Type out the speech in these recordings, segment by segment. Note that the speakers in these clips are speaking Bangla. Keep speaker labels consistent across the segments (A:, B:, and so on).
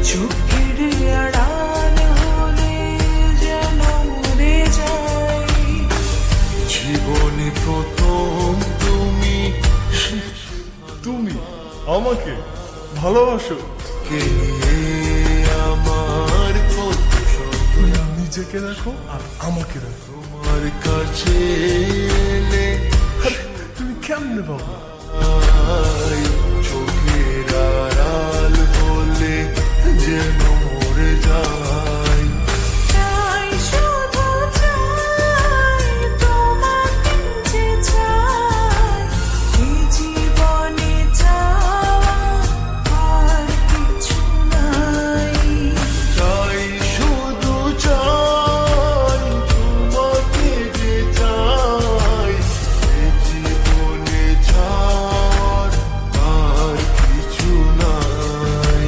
A: চোখের আড়াল হলে যেন মরে যাই।
B: জীবনে প্রথম তুমি
C: তুমি আমাকে ভালোবাসো?
B: কে নিয়ে আমার কত শত
C: তুমি নিজেকে রাখো আর আমাকে রাখো।
B: তোমার কাছে এলে
C: তুমি কেমনে বাবা?
B: চোখের আড়াল হলে যেন মরে যাই।
A: চাই শুধু চাই তোমাকে যে চাই, এই জীবনে চাওয়া আর কিছু নাই।
B: চাই শুধু চাই তোমাকে যে চাই, এ জীবনে চাওয়ার আর কিছু নাই।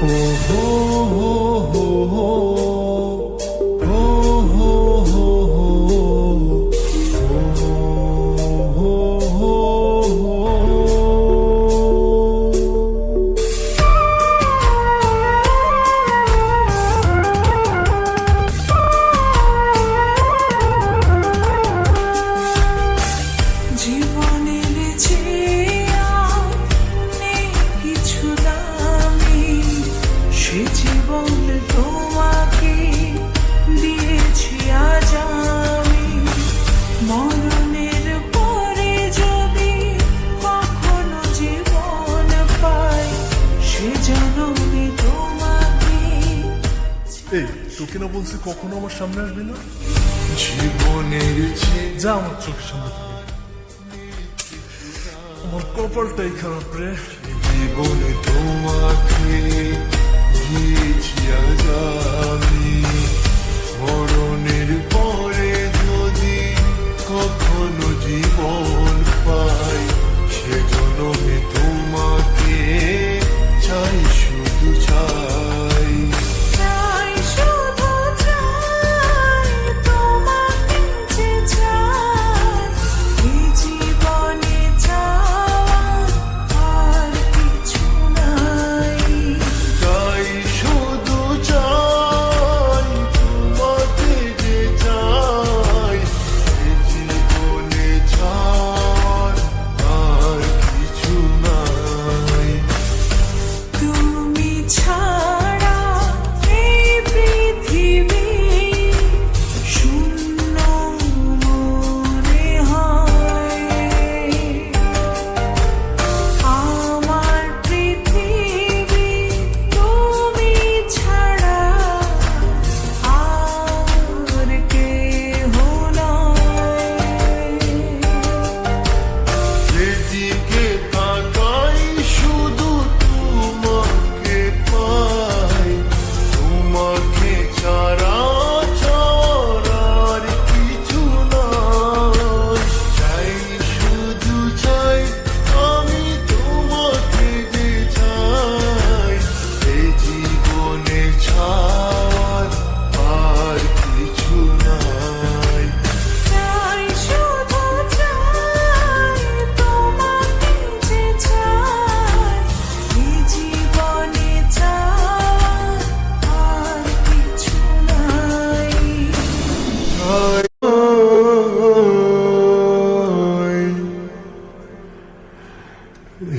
C: ও হো হো হো হো, ও হো হো হো, ও হো হো হো।
A: জীবনের চেয়ে নেই কিছু দামি, সে জীবন তোমাকে দিয়েছি আজ আমি। মরণের পরে যদি কখনো জীবন পাই, সে জন্মে তোমাকে।
C: এই তোকে না বলছি কখনো আমার সামনে আসবি না?
B: জীবনের চেয়ে
C: যা আমার চোখের সামনে থেকে। আমার কপালটাই খারাপ রে।
B: জীবনে তোমাকে